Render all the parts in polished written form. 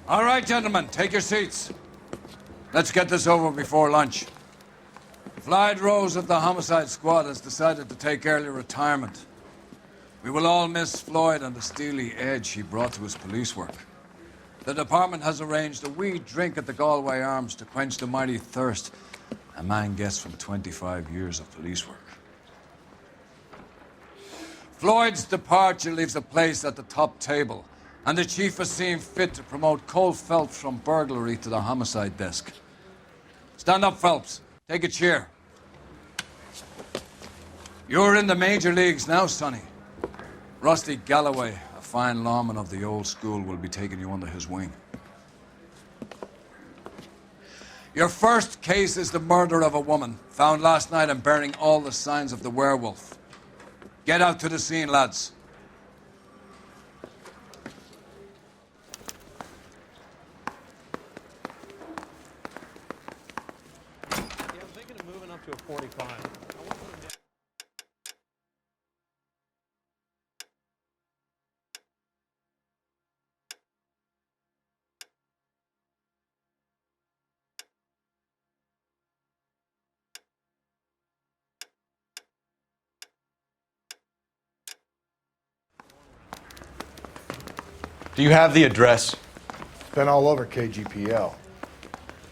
All right, gentlemen, take your seats. Let's get this over before lunch. Floyd Rose of the Homicide Squad has decided to take early retirement. We will all miss Floyd and the steely edge he brought to his police work. The department has arranged a wee drink at the Galway Arms to quench the mighty thirst a man gets from 25 years of police work. Floyd's departure leaves a place at the top table, and the chief has seen fit to promote Cole Phelps from burglary to the homicide desk. Stand up, Phelps. Take a chair. You're in the major leagues now, Sonny. Rusty Galloway, a fine lawman of the old school, will be taking you under his wing. Your first case is the murder of a woman, found last night and bearing all the signs of the werewolf. Get out to the scene, lads. To a 45. Do you have the address? It's been all over KGPL.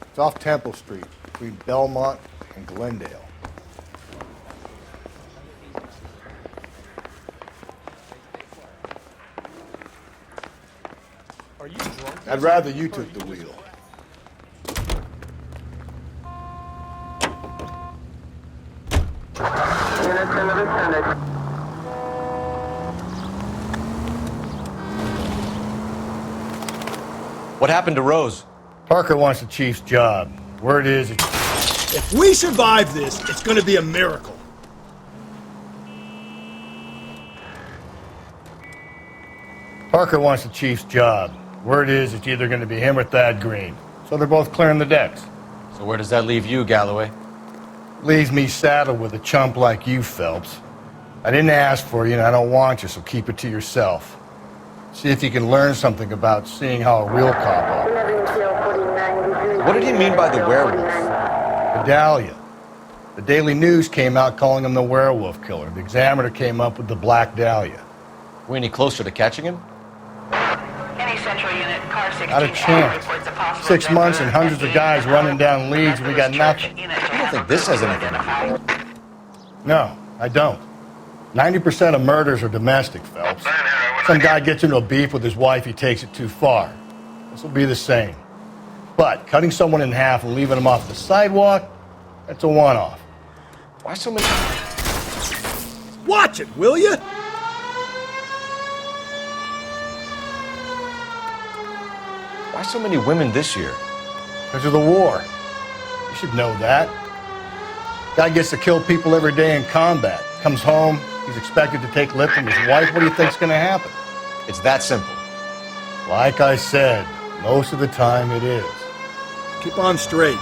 It's off Temple Street, between Belmont and Glendale. Are you drunk? I'd rather you took the wheel. What happened to Rose? Parker wants the chief's job. Word is, if we survive this, it's going to be a miracle. Parker wants the chief's job. Word is, it's either going to be him or Thad Green. So they're both clearing the decks. So where does that leave you, Galloway? Leaves me saddled with a chump like you, Phelps. I didn't ask for you, and I don't want you, so keep it to yourself. See if you can learn something about seeing how a real cop operates. What did he mean by the werewolf? Vidalia. The Daily News came out calling him the werewolf killer. The Examiner came up with the Black Dahlia. We any closer to catching him? Any central unit, car 16. Not a chance. 6 months and hundreds of guys running down leads, and we got nothing. I don't think this has anything to do with it. No, I don't. 90% of murders are domestic, Phelps. Some guy gets into a beef with his wife, he takes it too far. This will be the same. But cutting someone in half and leaving them off the sidewalk, that's a one-off. Why so many... Watch it, will you? Why so many women this year? Because of the war. You should know that. Guy gets to kill people every day in combat. Comes home, he's expected to take lip from his wife. What do you think's going to happen? It's that simple. Like I said, most of the time it is. Keep on straight.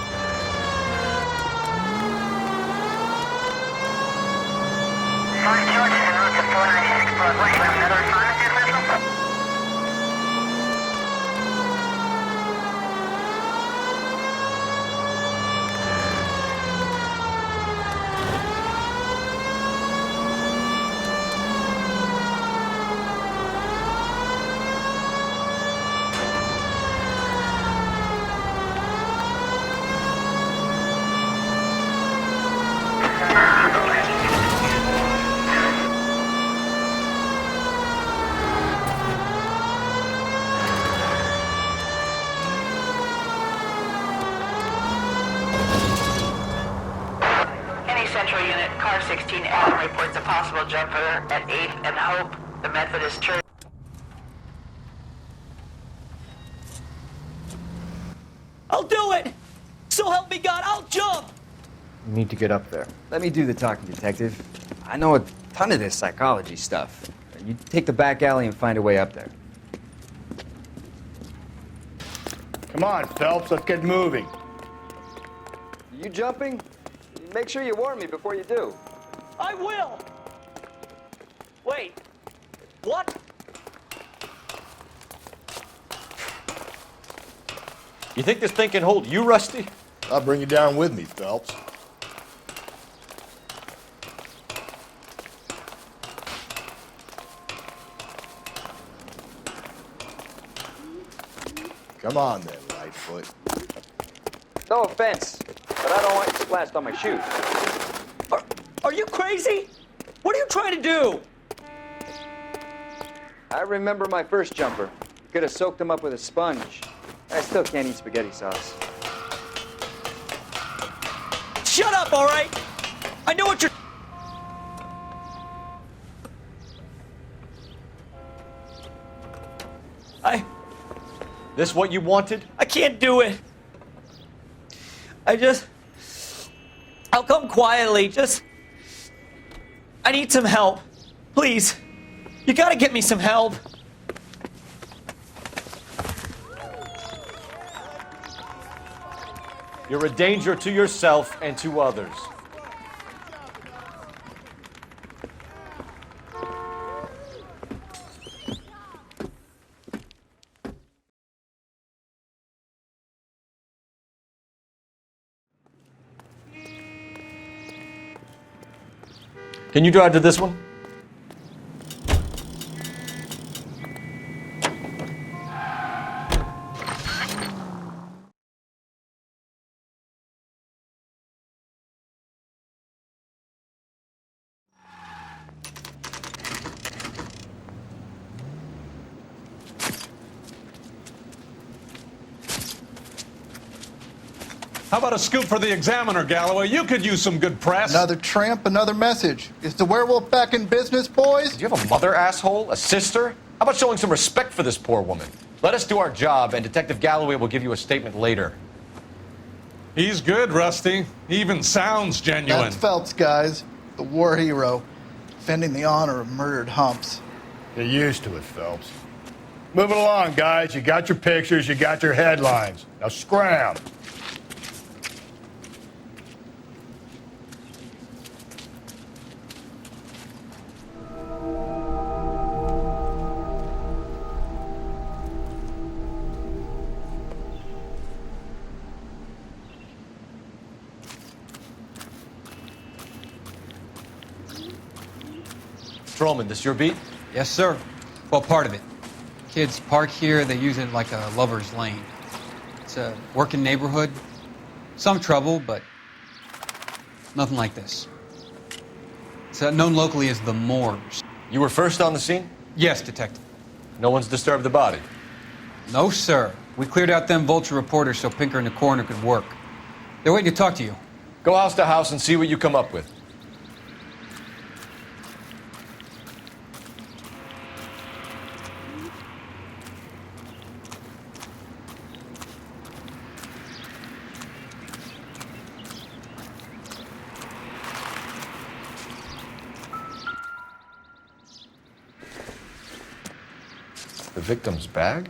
Central unit, car 16, Adam reports a possible jumper at 8th and Hope, the Methodist Church. I'll do it! So help me God, I'll jump! You need to get up there. Let me do the talking, Detective. I know a ton of this psychology stuff. You take the back alley and find a way up there. Come on, Phelps, let's get moving. You jumping? Make sure you warn me before you do. I will! Wait, what? You think this thing can hold you, Rusty? I'll bring you down with me, Phelps. Come on then, Lightfoot. No offense, but I don't want you splashed on my shoes. Are you crazy? What are you trying to do? I remember my first jumper. Could have soaked him up with a sponge. I still can't eat spaghetti sauce. Shut up, all right? I know what you're... This what you wanted? I can't do it. I'll come quietly, I need some help. Please. You gotta get me some help. You're a danger to yourself and to others. Can you drive to this one? How about a scoop for the Examiner, Galloway? You could use some good press. Another tramp, another message. Is the werewolf back in business, boys? Do you have a mother, asshole? A sister? How about showing some respect for this poor woman? Let us do our job, and Detective Galloway will give you a statement later. He's good, Rusty. He even sounds genuine. That's Phelps, guys. The war hero. Defending the honor of murdered humps. Get used to it, Phelps. Moving along, guys. You got your pictures, you got your headlines. Now scram. Patrolman, this your beat? Yes, sir. Well, part of it. Kids park here, they use it like a lover's lane. It's a working neighborhood. Some trouble, but nothing like this. It's known locally as the Moors. You were first on the scene? Yes, Detective. No one's disturbed the body? No, sir. We cleared out them vulture reporters so Pinker and the coroner could work. They're waiting to talk to you. Go house to house and see what you come up with. The victim's bag?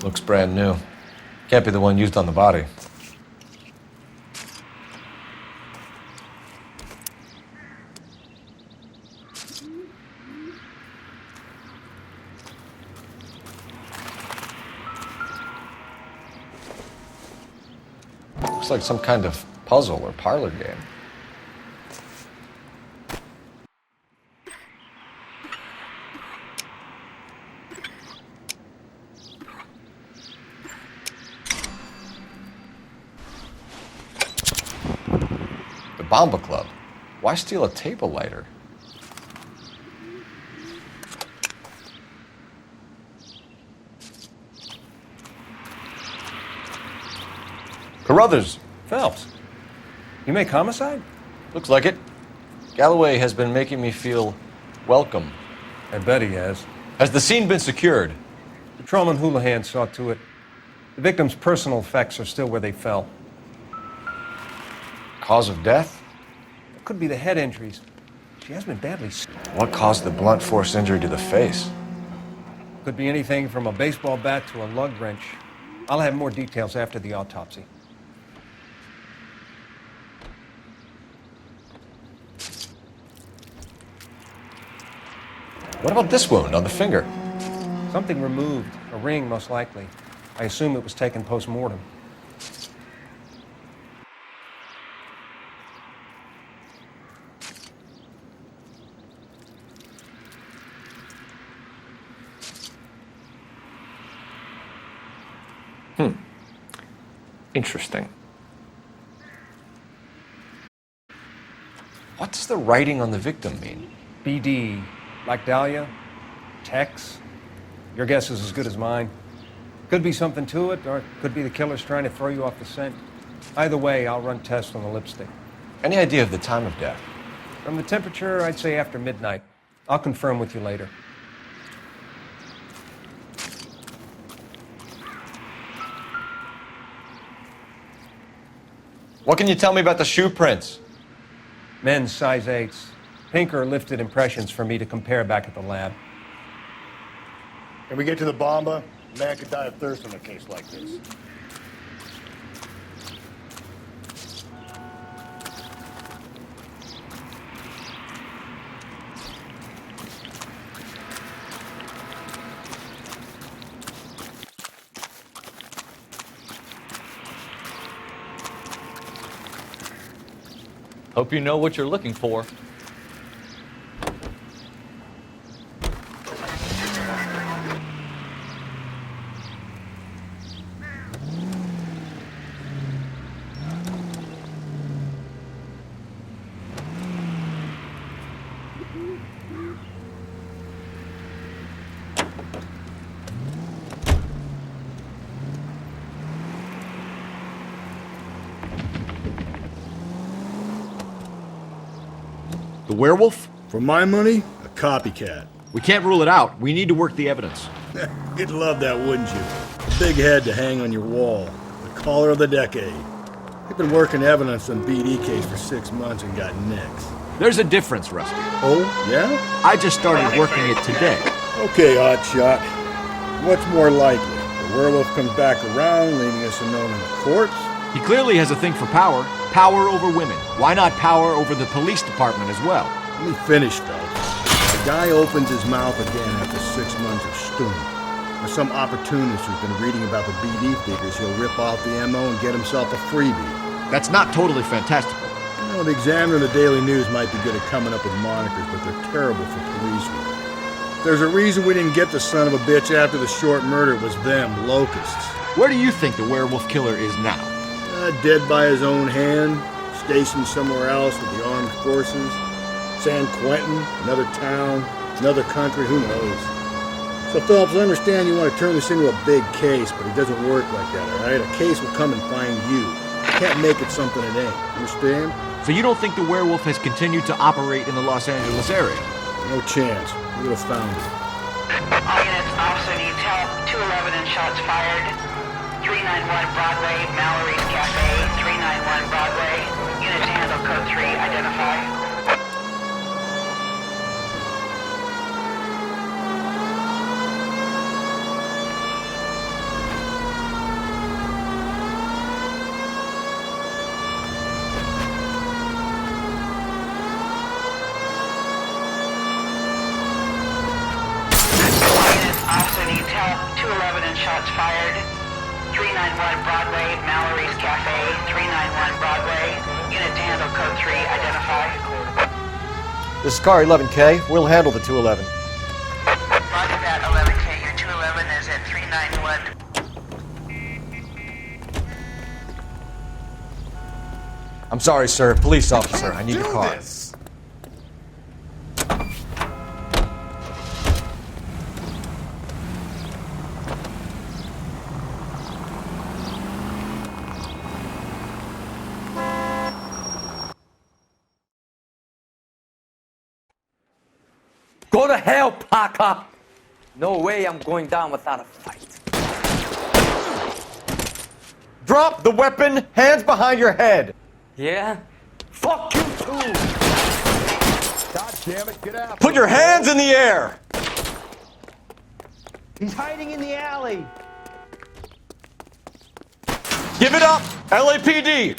Looks brand new. Can't be the one used on the body. Looks like some kind of puzzle or parlor game. Bomba Club. Why steal a table lighter? Carruthers. Phelps, you make homicide? Looks like it. Galloway has been making me feel welcome. I bet he has. Has the scene been secured? Patrolman Houlihan saw to it. The victim's personal effects are still where they fell. Cause of death? It could be the head injuries. She has been badly. What caused the blunt force injury to the face? Could be anything from a baseball bat to a lug wrench. I'll have more details after the autopsy. What about this wound on the finger? Something removed. A ring, most likely. I assume it was taken post-mortem. Interesting. What does the writing on the victim mean? BD. Like Dahlia? Tex? Your guess is as good as mine. Could be something to it, or it could be the killer's trying to throw you off the scent. Either way, I'll run tests on the lipstick. Any idea of the time of death? From the temperature, I'd say after midnight. I'll confirm with you later. What can you tell me about the shoe prints? Men's size 8s. Pinker lifted impressions for me to compare back at the lab. Can we get to the bomba? A man could die of thirst in a case like this. Hope you know what you're looking for. The werewolf? For my money, a copycat. We can't rule it out. We need to work the evidence. You'd love that, wouldn't you? A big head to hang on your wall. The caller of the decade. They've been working evidence on BD case for 6 months and got nicks. There's a difference, Rusty. Oh, yeah? I just started working it today. Okay, Oddshot. What's more likely? The werewolf comes back around, leaving us unknown in the courts? He clearly has a thing for power. Power over women. Why not power over the police department as well? Let me finish, fellas. The guy opens his mouth again after 6 months of stewing. Or some opportunist who's been reading about the BD figures, he'll rip off the MO and get himself a freebie. That's not totally fantastical. You know, the Examiner and the Daily News might be good at coming up with monikers, but they're terrible for police work. There's a reason we didn't get the son of a bitch after the short murder. It was them, locusts. Where do you think the werewolf killer is now? Dead by his own hand, stationed somewhere else with the armed forces. San Quentin, another town, another country, who knows? So, Phillips, I understand you want to turn this into a big case, but it doesn't work like that, all right? A case will come and find you. You can't make it something it ain't. Understand? So you don't think the werewolf has continued to operate in the Los Angeles area? No chance. We would have found it. All units, officer needs help. 211 and shots fired. 391 Broadway, Mallory's Cafe. 391 Broadway. Unit to handle code 3, identify. Officer needs help. 211 and shots fired. 391 Broadway, Mallory's Cafe. 391 Broadway. Unit to handle code 3, identify. This is car 11K. We'll handle the 211. Roger that, 11K. Your 211 is at 391. I'm sorry, sir. Police officer. I need your car. Go to hell, Parker! No way I'm going down without a fight. Drop the weapon, hands behind your head. Yeah? Fuck you too! God damn it, get out. Put your hands in the air. He's hiding in the alley. Give it up, LAPD.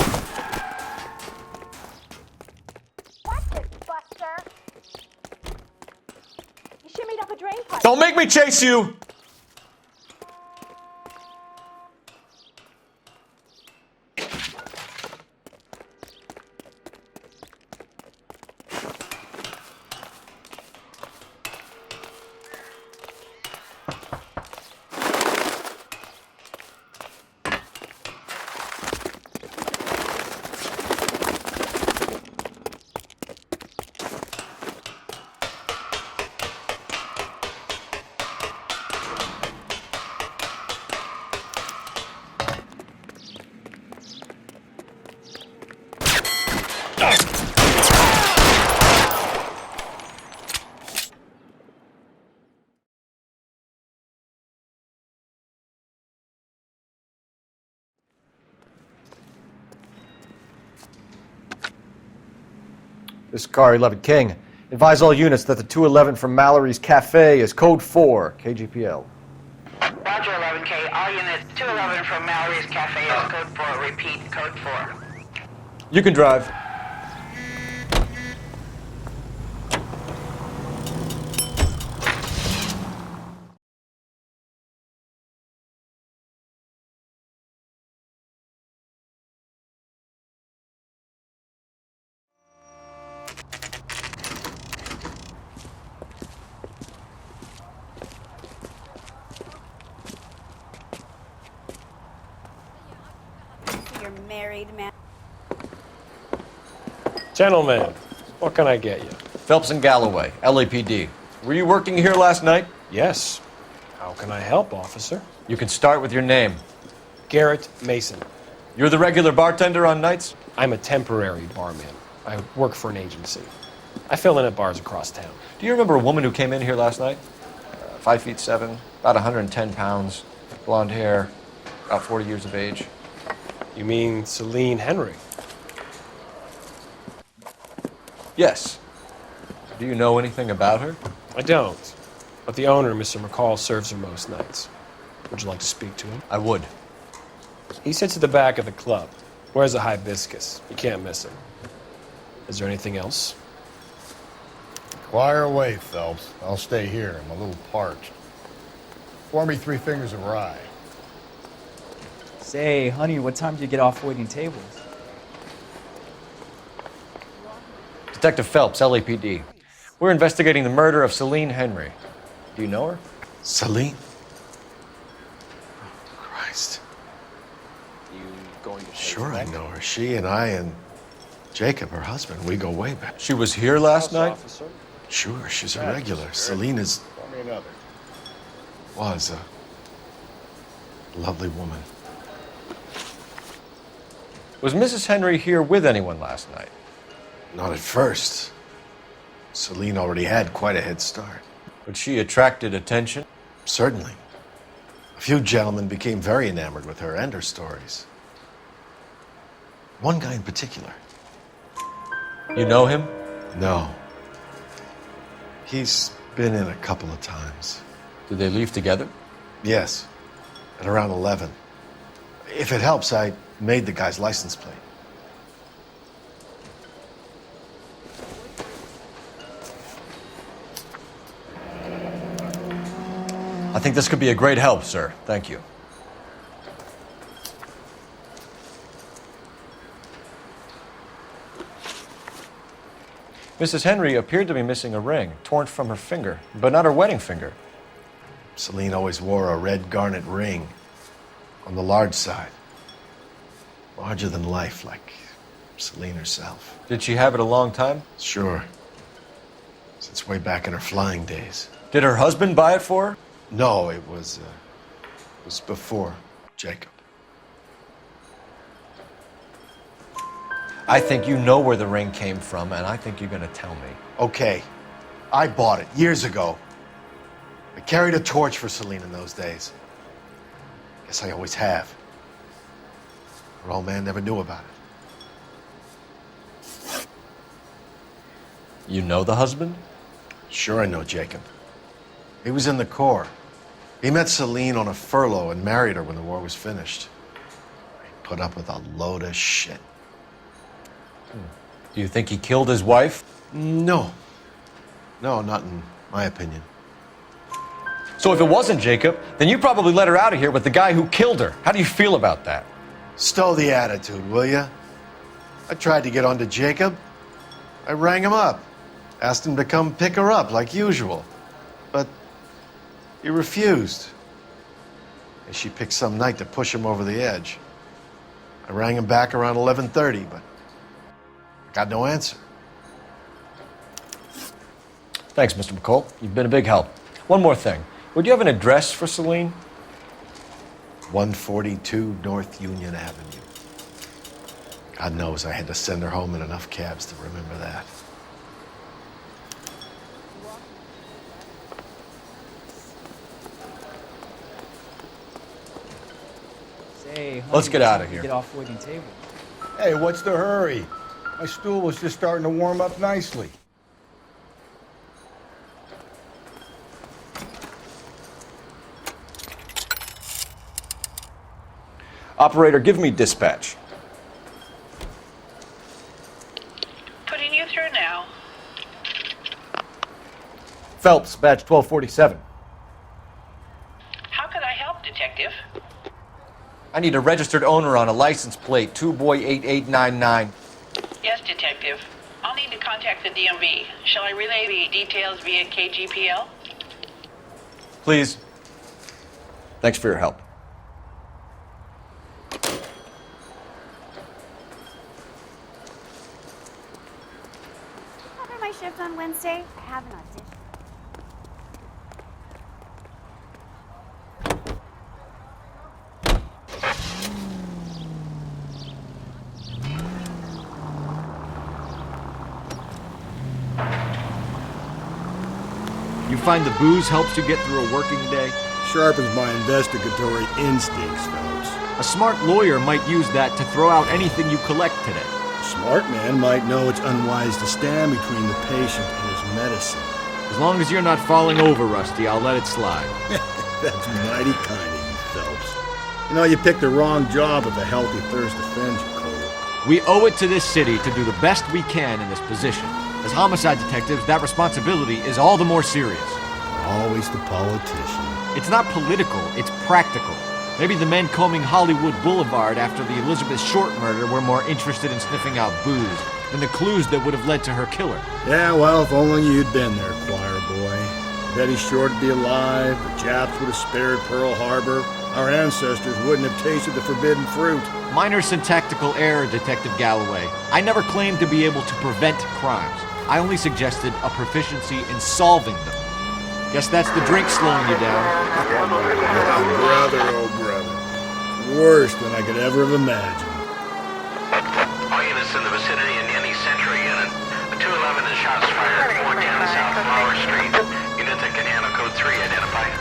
What's this, Buster? You shimmied up a drain pipe. Don't make me chase you. This is Car 11 King. Advise all units that the 211 from Mallory's Cafe is code 4, KGPL. Roger, 11K. All units, 211 from Mallory's Cafe is code 4. Repeat, code 4. You can drive. You're married, man. Gentlemen, what can I get you? Phelps and Galloway, LAPD. Were you working here last night? Yes. How can I help, officer? You can start with your name. Garrett Mason. You're the regular bartender on nights? I'm a temporary barman. I work for an agency. I fill in at bars across town. Do you remember a woman who came in here last night? 5'7", about 110 pounds, blonde hair, about 40 years of age. You mean Celine Henry? Yes. Do you know anything about her? I don't. But the owner, Mr. McCall, serves her most nights. Would you like to speak to him? I would. He sits at the back of the club. Wears a hibiscus. You can't miss him. Is there anything else? Inquire away, Phelps. I'll stay here. I'm a little parched. Pour me 3 fingers of rye. Say, honey, what time do you get off waiting tables? Detective Phelps, LAPD. We're investigating the murder of Celine Henry. Do you know her? Celine? Christ. You going to Sure, I know her. She and I and Jacob, her husband, we go way back. She was here last night? Officer? Sure, she's a regular. Celine is... Pour me another. was a lovely woman. Was Mrs. Henry here with anyone last night? Not at first. Celine already had quite a head start. But she attracted attention? Certainly. A few gentlemen became very enamored with her and her stories. One guy in particular. You know him? No. He's been in a couple of times. Did they leave together? Yes. At around 11. If it helps, I made the guy's license plate. I think this could be a great help, sir. Thank you. Mrs. Henry appeared to be missing a ring, torn from her finger, but not her wedding finger. Celine always wore a red garnet ring on the large side. Larger than life, like Celine herself. Did she have it a long time? Sure. Since way back in her flying days. Did her husband buy it for her? No, it was before Jacob. I think you know where the ring came from, and I think you're going to tell me. Okay. I bought it years ago. I carried a torch for Celine in those days. Guess I always have. Her old man never knew about it. You know the husband? Sure I know Jacob. He was in the Corps. He met Celine on a furlough and married her when the war was finished. He put up with a load of shit. Do you think he killed his wife? No. No, not in my opinion. So if it wasn't Jacob, then you probably let her out of here with the guy who killed her. How do you feel about that? Stow the attitude, will ya? I tried to get onto Jacob. I rang him up. Asked him to come pick her up like usual. But he refused. And she picked some night to push him over the edge. I rang him back around 11:30, but I got no answer. Thanks, Mr. McCall. You've been a big help. One more thing. Would you have an address for Celine? 142 North Union Avenue. God knows I had to send her home in enough cabs to remember that. Say, honey, Let's get out of here. Get off waiting table. Hey, what's the hurry? My stool was just starting to warm up nicely. Operator, give me dispatch. Putting you through now. Phelps, badge 1247. How could I help, Detective? I need a registered owner on a license plate, 2boy8899. Yes, Detective. I'll need to contact the DMV. Shall I relay the details via KGPL? Please. Thanks for your help. Cover my shift on Wednesday. I have an audition. You find the booze helps you get through a working day? Sharpens my investigatory instincts, Phelps. A smart lawyer might use that to throw out anything you collect today. A smart man might know it's unwise to stand between the patient and his medicine. As long as you're not falling over, Rusty, I'll let it slide. That's mighty kind of you, Phelps. You know, you picked the wrong job if a healthy thirst offends you, Cole. We owe it to this city to do the best we can in this position. As homicide detectives, that responsibility is all the more serious. Always the politician. It's not political, it's practical. Maybe the men combing Hollywood Boulevard after the Elizabeth Short murder were more interested in sniffing out booze than the clues that would have led to her killer. Yeah, well, if only you'd been there, choir boy. Betty Short would be alive, the Japs would have spared Pearl Harbor, our ancestors wouldn't have tasted the forbidden fruit. Minor syntactical error, Detective Galloway. I never claimed to be able to prevent crimes. I only suggested a proficiency in solving them. Guess that's the drink slowing you down. Brother, oh brother. Worse than I could ever have imagined. All units in the vicinity in any Century unit. A 211 and shots fired at 410 South Flower Street. Units at Canano Code 3 identified.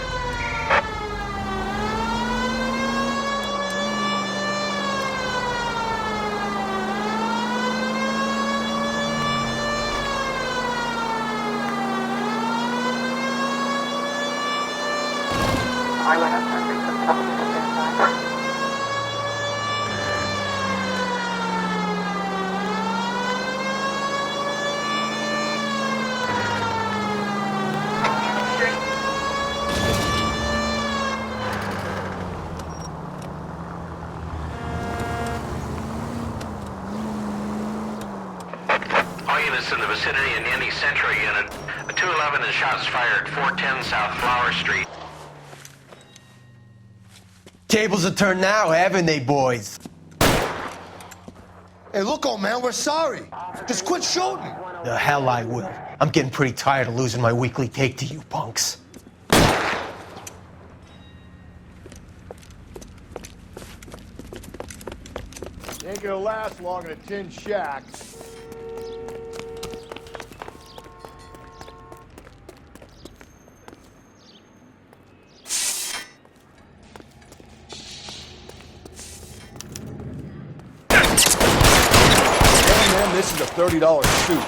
All units in the vicinity in any Century unit. A 211 and shots fired 410 South Flower Street. Tables are turned now, haven't they, boys? Hey, look, old man, we're sorry. Just quit shooting. The hell I will. I'm getting pretty tired of losing my weekly take to you punks. Ain't gonna last long in a tin shack. $30 suit.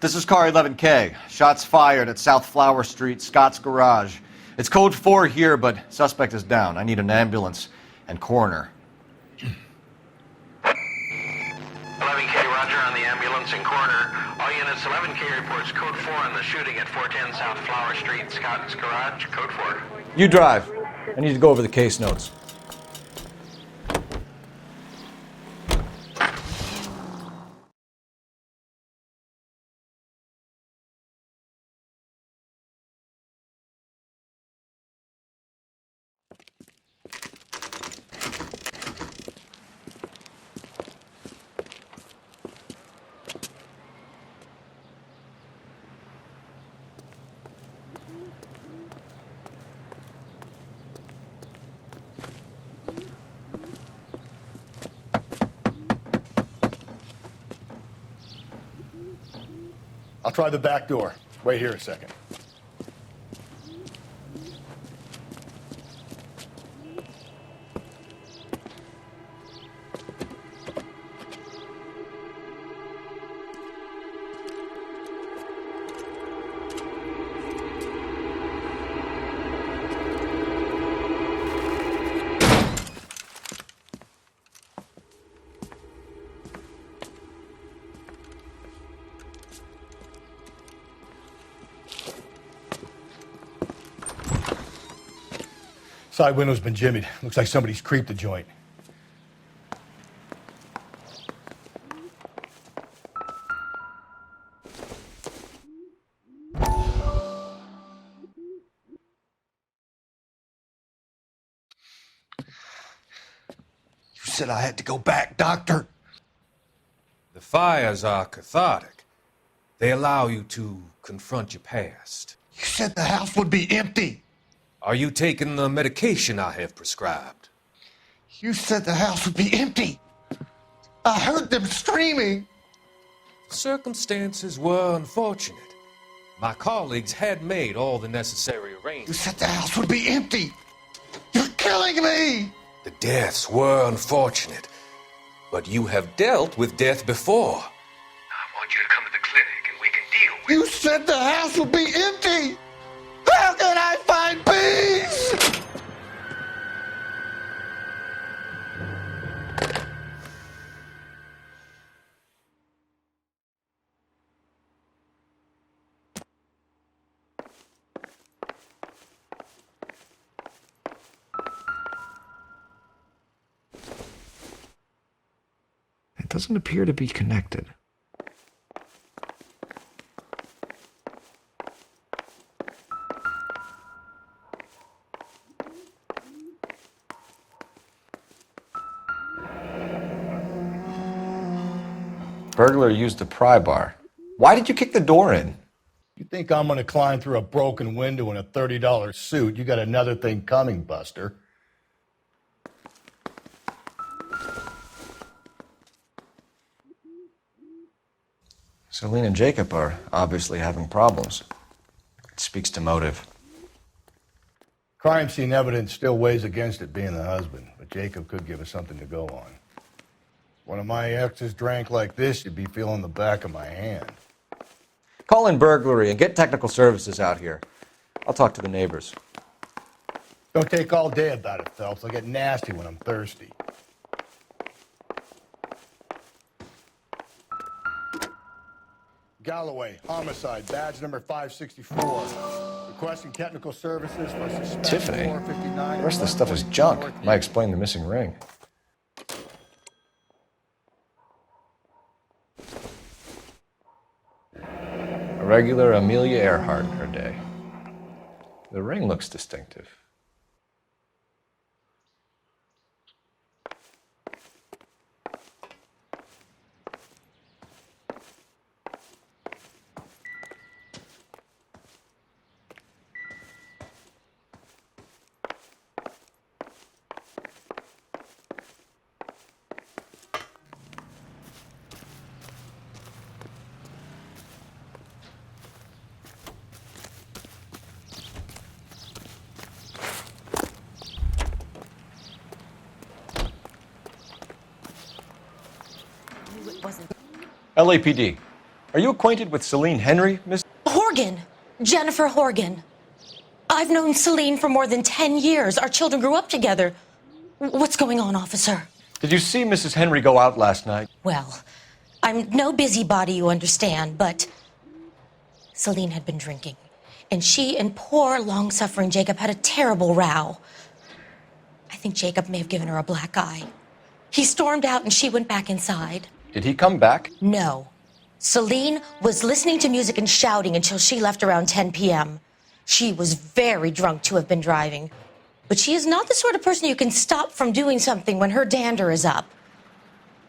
This is car 11K. Shots fired at South Flower Street, Scott's Garage. It's code 4 here, but suspect is down. I need an ambulance and coroner. 11K, roger on the ambulance and coroner. All units, 11K reports code 4 on the shooting at 410 South Flower Street, Scott's Garage. Code 4. You drive. I need to go over the case notes. I'll try the back door. Wait here a second. Side window's been jimmied. Looks like somebody's creeped the joint. You said I had to go back, Doctor. The fires are cathartic. They allow you to confront your past. You said the house would be empty. Are you taking the medication I have prescribed? You said the house would be empty. I heard them screaming. Circumstances were unfortunate. My colleagues had made all the necessary arrangements. You said the house would be empty. You're killing me. The deaths were unfortunate, but you have dealt with death before. I want you to come to the clinic and we can deal with it. You said the house would be empty. How can I find peace? It doesn't appear to be connected. Burglar used the pry bar. Why did you kick the door in? You think I'm gonna climb through a broken window in a $30 suit? You got another thing coming, Buster. Celine and Jacob are obviously having problems. It speaks to motive. Crime scene evidence still weighs against it being the husband, but Jacob could give us something to go on. One of my exes drank like this, you'd be feeling the back of my hand. Call in burglary and get technical services out here. I'll talk to the neighbors. Don't take all day about it, Phelps. I get nasty when I'm thirsty. Galloway, homicide, badge number 564. Requesting technical services for suspect Tiffany? 459. The rest of the stuff is junk. Might explain the missing ring. regular Amelia Earhart in her day. The ring looks distinctive. LAPD. Are you acquainted with Celine Henry, Miss? Horgan. Jennifer Horgan. I've known Celine for more than 10 years. Our children grew up together. What's going on, officer? Did you see Mrs. Henry go out last night? Well, I'm no busybody, you understand, but Celine had been drinking. And she and poor, long-suffering Jacob had a terrible row. I think Jacob may have given her a black eye. He stormed out and she went back inside. Did he come back? No. Celine was listening to music and shouting until she left around 10 p.m. She was very drunk to have been driving. But she is not the sort of person you can stop from doing something when her dander is up.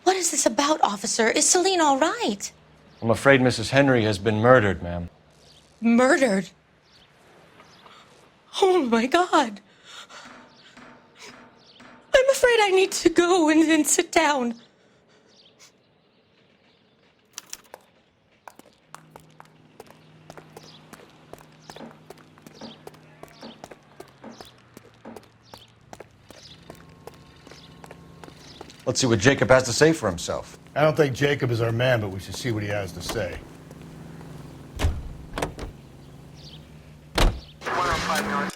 What is this about, officer? Is Celine all right? I'm afraid Mrs. Henry has been murdered, ma'am. Murdered? Oh, my God. I'm afraid I need to go and sit down. Let's see what Jacob has to say for himself. I don't think Jacob is our man, but we should see what he has to say. 105 north.